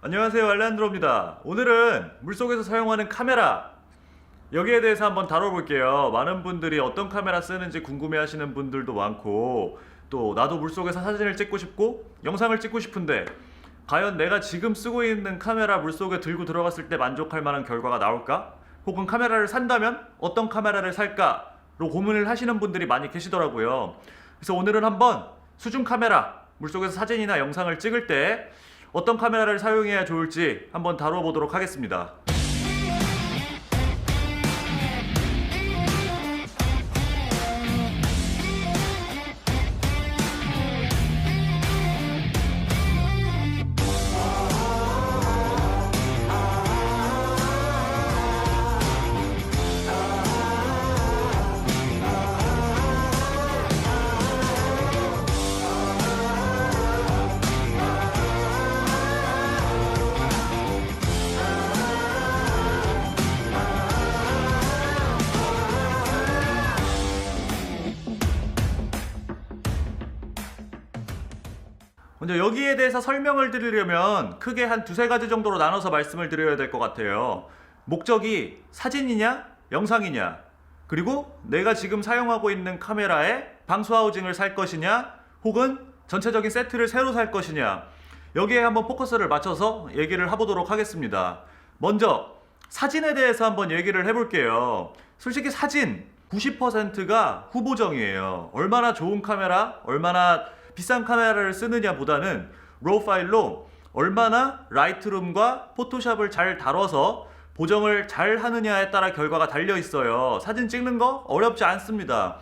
안녕하세요, 알레한드로입니다. 오늘은 물속에서 사용하는 카메라, 여기에 대해서 한번 다뤄볼게요. 많은 분들이 어떤 카메라 쓰는지 궁금해하시는 분들도 많고, 또 나도 물속에서 사진을 찍고 싶고 영상을 찍고 싶은데 과연 내가 지금 쓰고 있는 카메라 물속에 들고 들어갔을 때 만족할 만한 결과가 나올까? 혹은 카메라를 산다면 어떤 카메라를 살까로 고민을 하시는 분들이 많이 계시더라고요. 그래서 오늘은 한번 수중 카메라, 물속에서 사진이나 영상을 찍을 때 어떤 카메라를 사용해야 좋을지 한번 다뤄보도록 하겠습니다. 먼저 여기에 대해서 설명을 드리려면 크게 한 두세 가지 정도로 나눠서 말씀을 드려야 될 것 같아요. 목적이 사진이냐, 영상이냐, 그리고 내가 지금 사용하고 있는 카메라에 방수 하우징을 살 것이냐, 혹은 전체적인 세트를 새로 살 것이냐, 여기에 한번 포커스를 맞춰서 얘기를 해보도록 하겠습니다. 먼저 사진에 대해서 한번 얘기를 해볼게요. 솔직히 사진 90%가 후보정이에요. 얼마나 좋은 카메라, 얼마나 비싼 카메라를 쓰느냐 보다는 로우 파일로 얼마나 라이트룸과 포토샵을 잘 다뤄서 보정을 잘 하느냐에 따라 결과가 달려 있어요. 사진 찍는 거 어렵지 않습니다.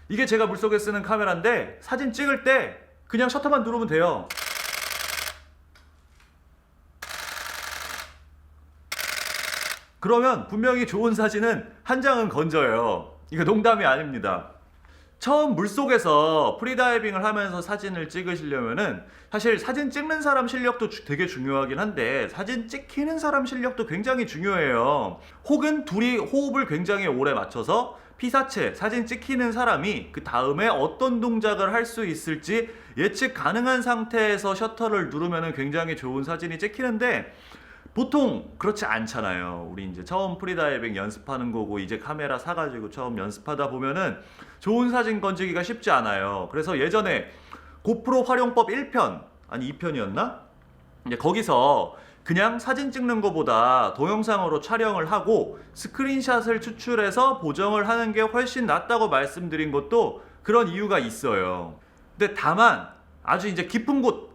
이게 제가 물속에 쓰는 카메라인데 사진 찍을 때 그냥 셔터만 누르면 돼요. 그러면 분명히 좋은 사진은 한 장은 건져요. 이거 농담이 아닙니다. 처음 물속에서 프리다이빙을 하면서 사진을 찍으시려면은 사실 사진 찍는 사람 실력도 되게 중요하긴 한데 사진 찍히는 사람 실력도 굉장히 중요해요. 혹은 둘이 호흡을 굉장히 오래 맞춰서 피사체 사진 찍히는 사람이 그 다음에 어떤 동작을 할 수 있을지 예측 가능한 상태에서 셔터를 누르면은 굉장히 좋은 사진이 찍히는데 보통 그렇지 않잖아요. 우리 이제 처음 프리다이빙 연습하는 거고 이제 카메라 사가지고 처음 연습하다 보면은 좋은 사진 건지기가 쉽지 않아요. 그래서 예전에 고프로 활용법 1편 아니 2편이었나? 이제 거기서 그냥 사진 찍는 것보다 동영상으로 촬영을 하고 스크린샷을 추출해서 보정을 하는 게 훨씬 낫다고 말씀드린 것도 그런 이유가 있어요. 근데 다만 아주 이제 깊은 곳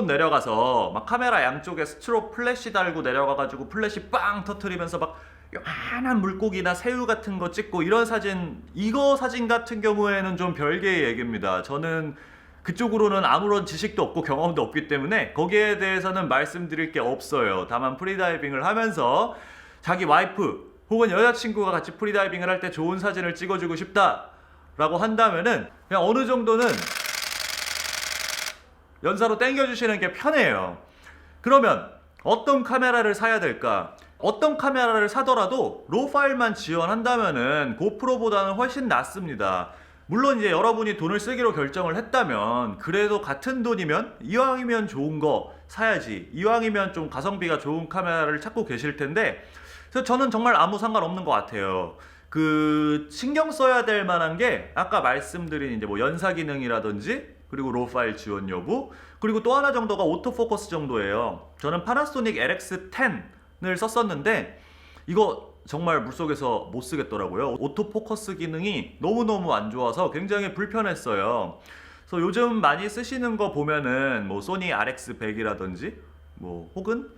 내려가서 막 카메라 양쪽에 스트로 플래시 달고 내려가가지고 플래시 빵 터트리면서 막 요만한 물고기나 새우 같은 거 찍고 이런 사진, 이거 사진 같은 경우에는 좀 별개의 얘기입니다. 저는 그쪽으로는 아무런 지식도 없고 경험도 없기 때문에 거기에 대해서는 말씀드릴 게 없어요. 다만 프리다이빙을 하면서 자기 와이프 혹은 여자친구가 같이 프리다이빙을 할 때 좋은 사진을 찍어주고 싶다 라고 한다면은 그냥 어느 정도는 연사로 당겨주시는 게 편해요. 그러면 어떤 카메라를 사야 될까? 어떤 카메라를 사더라도 로우 파일만 지원한다면은 고프로보다는 훨씬 낫습니다. 물론 이제 여러분이 돈을 쓰기로 결정을 했다면 그래도 같은 돈이면 이왕이면 좋은 거 사야지, 이왕이면 좀 가성비가 좋은 카메라를 찾고 계실 텐데, 그래서 저는 정말 아무 상관없는 것 같아요. 그 신경 써야 될 만한 게 아까 말씀드린 이제 뭐 연사 기능이라든지, 그리고 로우 파일 지원 여부, 그리고 또 하나 정도가 오토포커스 정도예요. 저는 파나소닉 LX10을 썼었는데 이거 정말 물속에서 못 쓰겠더라고요. 오토포커스 기능이 너무너무 안 좋아서 굉장히 불편했어요. 그래서 요즘 많이 쓰시는 거 보면은 뭐 소니 RX100이라든지 뭐 혹은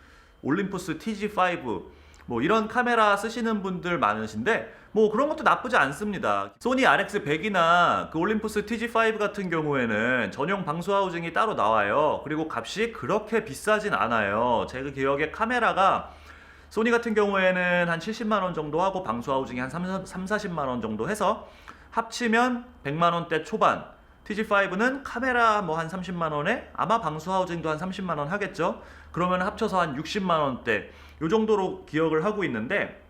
올림푸스 TG5 뭐 이런 카메라 쓰시는 분들 많으신데 뭐 그런 것도 나쁘지 않습니다. 소니 RX100이나 그 올림푸스 TG5 같은 경우에는 전용 방수 하우징이 따로 나와요. 그리고 값이 그렇게 비싸진 않아요. 제가 기억에 카메라가 소니 같은 경우에는 한 70만원 정도 하고 방수 하우징이 한 40만원 정도 해서 합치면 100만원대 초반, TG5는 카메라 뭐 한 30만원에 아마 방수 하우징도 한 30만원 하겠죠. 그러면 합쳐서 한 60만원대 요 정도로 기억을 하고 있는데,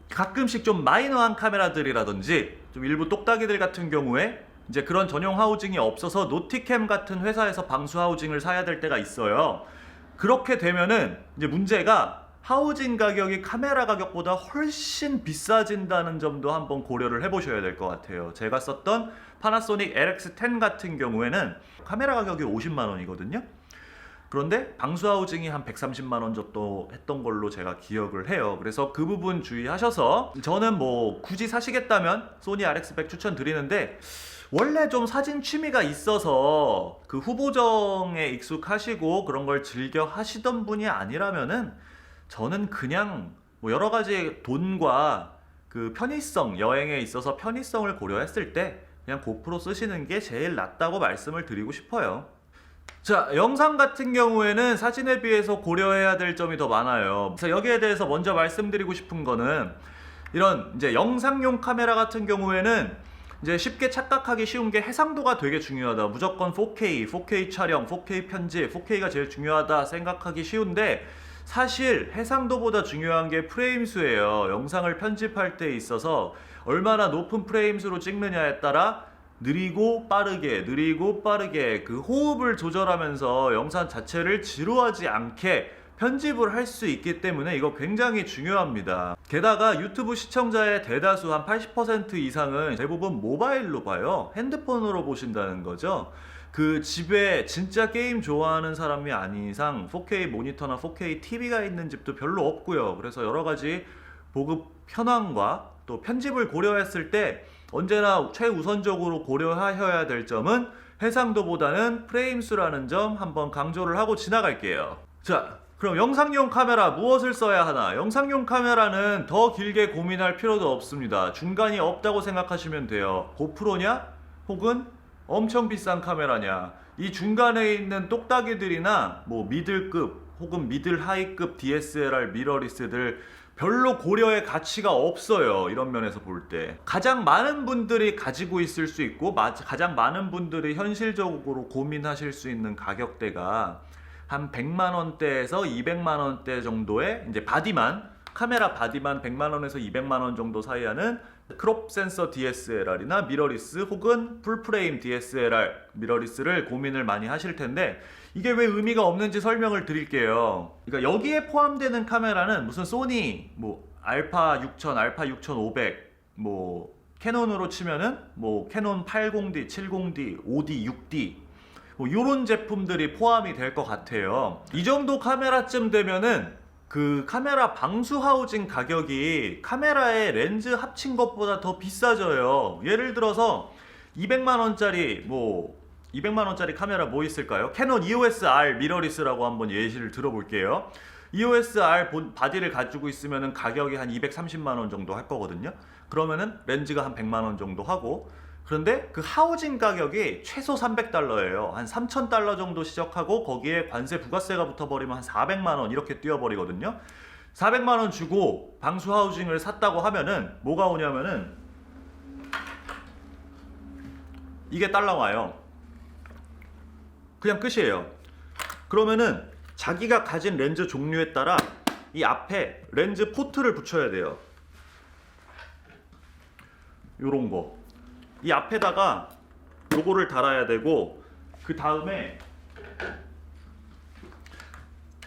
가끔씩 좀 마이너한 카메라들이라든지 좀 일부 똑딱이들 같은 경우에 이제 그런 전용 하우징이 없어서 노티캠 같은 회사에서 방수 하우징을 사야 될 때가 있어요. 그렇게 되면은 이제 문제가 하우징 가격이 카메라 가격보다 훨씬 비싸진다는 점도 한번 고려를 해보셔야 될 것 같아요. 제가 썼던 파나소닉 LX10 같은 경우에는 카메라 가격이 50만 원이거든요. 그런데 방수 하우징이 한 130만 원 정도 했던 걸로 제가 기억을 해요. 그래서 그 부분 주의하셔서, 저는 뭐 굳이 사시겠다면 소니 RX100 추천드리는데, 원래 좀 사진 취미가 있어서 그 후보정에 익숙하시고 그런 걸 즐겨 하시던 분이 아니라면은 저는 그냥 뭐 여러 가지 돈과 그 편의성, 여행에 있어서 편의성을 고려했을 때 그냥 고프로 쓰시는 게 제일 낫다고 말씀을 드리고 싶어요. 자, 영상 같은 경우에는 사진에 비해서 고려해야 될 점이 더 많아요. 그래서 여기에 대해서 먼저 말씀드리고 싶은 거는, 이런 이제 영상용 카메라 같은 경우에는 이제 쉽게 착각하기 쉬운 게 해상도가 되게 중요하다. 무조건 4K 촬영, 4K 편집, 4K가 제일 중요하다 생각하기 쉬운데, 사실 해상도보다 중요한 게 프레임 수예요. 영상을 편집할 때 있어서 얼마나 높은 프레임 수로 찍느냐에 따라 느리고 빠르게 그 호흡을 조절하면서 영상 자체를 지루하지 않게 편집을 할 수 있기 때문에 이거 굉장히 중요합니다. 게다가 유튜브 시청자의 대다수 한 80% 이상은 대부분 모바일로 봐요. 핸드폰으로 보신다는 거죠. 그 집에 진짜 게임 좋아하는 사람이 아닌 이상 4K 모니터나 4K TV가 있는 집도 별로 없고요. 그래서 여러 가지 보급 현황과 또 편집을 고려했을 때 언제나 최우선적으로 고려하셔야 될 점은 해상도보다는 프레임 수라는 점 한번 강조를 하고 지나갈게요. 자, 그럼 영상용 카메라 무엇을 써야 하나? 영상용 카메라는 더 길게 고민할 필요도 없습니다. 중간이 없다고 생각하시면 돼요. 고프로냐? 혹은 엄청 비싼 카메라냐? 이 중간에 있는 똑딱이들이나 뭐 미들급 혹은 미들 하이급 DSLR 미러리스들 별로 고려의 가치가 없어요. 이런 면에서 볼 때 가장 많은 분들이 가지고 있을 수 있고 가장 많은 분들이 현실적으로 고민하실 수 있는 가격대가 한 100만 원대에서 200만 원대 정도의 이제 카메라 바디만 100만 원에서 200만 원 정도 사이 하는 크롭 센서 DSLR이나 미러리스 혹은 풀프레임 DSLR 미러리스를 고민을 많이 하실 텐데, 이게 왜 의미가 없는지 설명을 드릴게요. 그러니까 여기에 포함되는 카메라는 무슨 소니 뭐 알파 6000, 알파 6500, 뭐 캐논으로 치면은 뭐 캐논 80D, 70D, 5D, 6D 뭐 요런 제품들이 포함이 될 것 같아요. 이 정도 카메라쯤 되면은 그 카메라 방수 하우징 가격이 카메라에 렌즈 합친 것보다 더 비싸져요. 예를 들어서 200만 원짜리 카메라 뭐 있을까요? 캐논 EOS R 미러리스라고 한번 예시를 들어볼게요. EOS R 바디를 가지고 있으면은 가격이 한 230만 원 정도 할 거거든요. 그러면은 렌즈가 한 100만 원 정도 하고, 그런데 그 하우징 가격이 최소 300달러예요. 한 3000달러 정도 시작하고 거기에 관세 부가세가 붙어버리면 한 400만 원 이렇게 뛰어버리거든요. 400만 원 주고 방수 하우징을 샀다고 하면은 뭐가 오냐면은 이게 딱 나와요. 그냥 끝이에요. 그러면은 자기가 가진 렌즈 종류에 따라 이 앞에 렌즈 포트를 붙여야 돼요. 요런 거. 이 앞에다가 요거를 달아야 되고, 그 다음에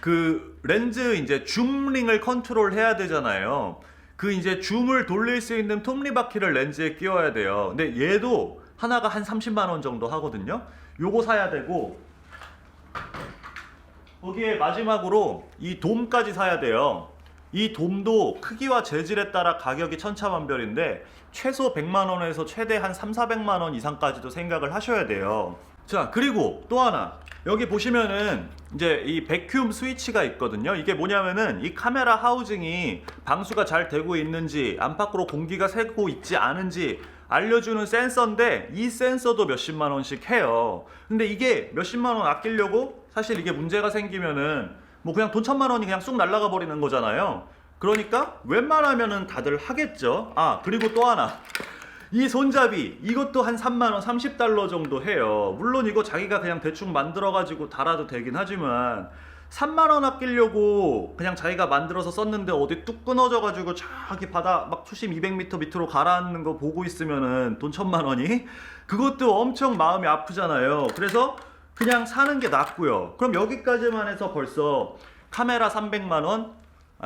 그 렌즈 이제 줌링을 컨트롤 해야 되잖아요. 그 이제 줌을 돌릴 수 있는 톱니바퀴를 렌즈에 끼워야 돼요. 근데 얘도 하나가 한 30만 원 정도 하거든요. 요거 사야 되고, 거기에 마지막으로 이 돔까지 사야 돼요. 이 돔도 크기와 재질에 따라 가격이 천차만별인데 최소 100만 원에서 최대 한 3,400만 원 이상까지도 생각을 하셔야 돼요. 자, 그리고 또 하나, 여기 보시면은 이제 이 백큐움 스위치가 있거든요. 이게 뭐냐면은 이 카메라 하우징이 방수가 잘 되고 있는지 안팎으로 공기가 새고 있지 않은지 알려주는 센서인데, 이 센서도 몇십만 원씩 해요. 근데 이게 몇십만 원 아끼려고 사실 이게 문제가 생기면은 뭐 그냥 돈 1000만 원이 그냥 쑥 날아가 버리는 거잖아요. 그러니까 웬만하면은 다들 하겠죠. 아, 그리고 또 하나, 이 손잡이 이것도 한 3만 원, 30달러 정도 해요. 물론 이거 자기가 그냥 대충 만들어 가지고 달아도 되긴 하지만 3만 원 아끼려고 그냥 자기가 만들어서 썼는데 어디 뚝 끊어져 가지고 저기 바다 막 수심 200m 밑으로 가라앉는 거 보고 있으면은 돈 1000만 원이, 그것도 엄청 마음이 아프잖아요. 그래서 그냥 사는 게 낫고요. 그럼 여기까지만 해서 벌써 카메라 300만원,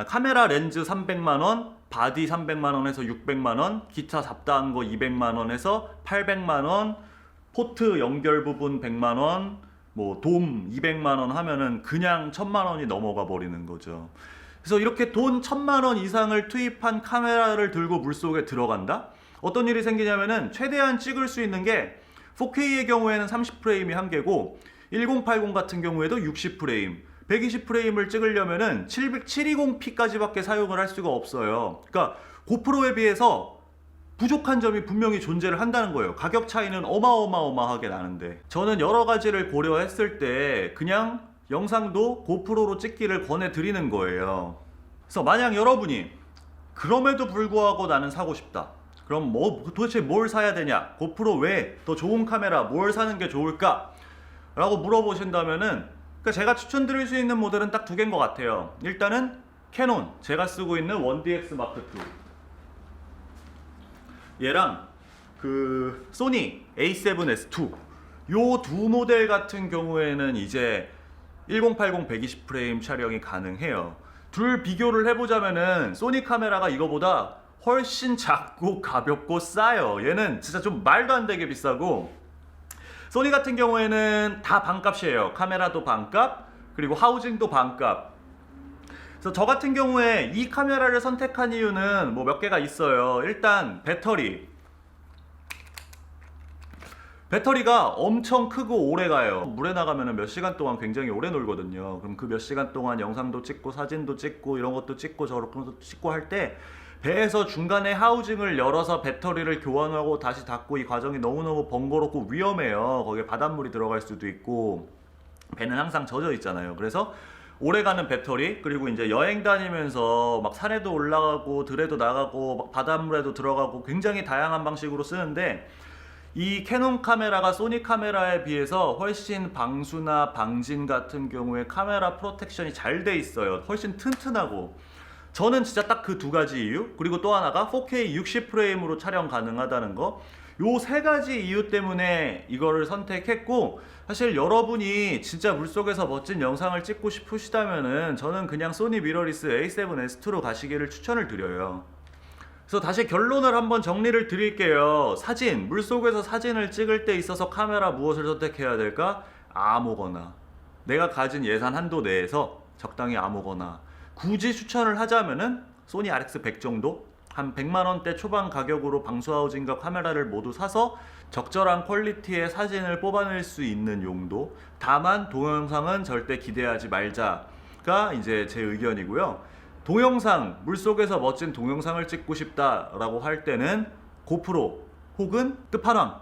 카메라 렌즈 300만원, 바디 300만원에서 600만원, 기타 잡다한 거 200만원에서 800만원, 포트 연결 부분 100만원, 뭐 돔 200만원 하면은 그냥 1000만원이 넘어가 버리는 거죠. 그래서 이렇게 돈 1000만원 이상을 투입한 카메라를 들고 물속에 들어간다? 어떤 일이 생기냐면은 최대한 찍을 수 있는 게 4K의 경우에는 30프레임이 한계고 1080 같은 경우에도 60프레임, 120프레임을 찍으려면은 720p까지밖에 사용을 할 수가 없어요. 그러니까 고프로에 비해서 부족한 점이 분명히 존재를 한다는 거예요. 가격 차이는 어마어마하게 나는데, 저는 여러 가지를 고려했을 때 그냥 영상도 고프로로 찍기를 권해드리는 거예요. 그래서 만약 여러분이 그럼에도 불구하고 나는 사고 싶다, 그럼 뭐 도대체 뭘 사야 되냐, 고프로 외에 더 좋은 카메라 뭘 사는 게 좋을까 라고 물어보신다면은, 그러니까 제가 추천드릴 수 있는 모델은 딱 두 개인 것 같아요. 일단은 캐논, 제가 쓰고 있는 1DX 마크 2, 얘랑 그 소니 A7S2, 요 두 모델 같은 경우에는 이제 1080 120프레임 촬영이 가능해요. 둘 비교를 해보자면은 소니 카메라가 이거보다 훨씬 작고 가볍고 싸요. 얘는 진짜 좀 말도 안 되게 비싸고, 소니 같은 경우에는 다 반값이에요. 카메라도 반값, 그리고 하우징도 반값. 그래서 저 같은 경우에 이 카메라를 선택한 이유는 뭐 몇 개가 있어요. 일단 배터리가 엄청 크고 오래 가요. 물에 나가면 몇 시간 동안 굉장히 오래 놀거든요. 그럼 그 몇 시간 동안 영상도 찍고 사진도 찍고 이런 것도 찍고 저런 것도 찍고 할 때 배에서 중간에 하우징을 열어서 배터리를 교환하고 다시 닫고, 이 과정이 너무너무 번거롭고 위험해요. 거기에 바닷물이 들어갈 수도 있고, 배는 항상 젖어 있잖아요. 그래서 오래가는 배터리, 그리고 이제 여행 다니면서 막 산에도 올라가고 들에도 나가고 막 바닷물에도 들어가고 굉장히 다양한 방식으로 쓰는데, 이 캐논 카메라가 소니 카메라에 비해서 훨씬 방수나 방진 같은 경우에 카메라 프로텍션이 잘 돼 있어요. 훨씬 튼튼하고. 저는 진짜 딱 그 두 가지 이유, 그리고 또 하나가 4K 60프레임으로 촬영 가능하다는 거, 요 세 가지 이유 때문에 이거를 선택했고, 사실 여러분이 진짜 물속에서 멋진 영상을 찍고 싶으시다면은 저는 그냥 소니 미러리스 A7S2로 가시기를 추천을 드려요. 그래서 다시 결론을 한번 정리를 드릴게요. 사진, 물속에서 사진을 찍을 때 있어서 카메라 무엇을 선택해야 될까? 아무거나. 내가 가진 예산 한도 내에서 적당히 아무거나. 굳이 추천을 하자면은 소니 RX100 정도? 한 100만원대 초반 가격으로 방수 하우징과 카메라를 모두 사서 적절한 퀄리티의 사진을 뽑아낼 수 있는 용도. 다만 동영상은 절대 기대하지 말자가 이제 제 의견이고요. 동영상, 물속에서 멋진 동영상을 찍고 싶다라고 할 때는 고프로 혹은 끝판왕,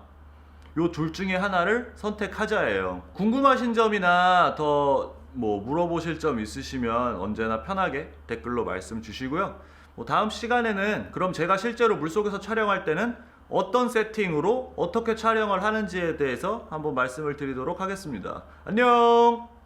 요 둘 중에 하나를 선택하자예요. 궁금하신 점이나 더 뭐 물어보실 점 있으시면 언제나 편하게 댓글로 말씀 주시고요. 뭐 다음 시간에는 그럼 제가 실제로 물속에서 촬영할 때는 어떤 세팅으로 어떻게 촬영을 하는지에 대해서 한번 말씀을 드리도록 하겠습니다. 안녕!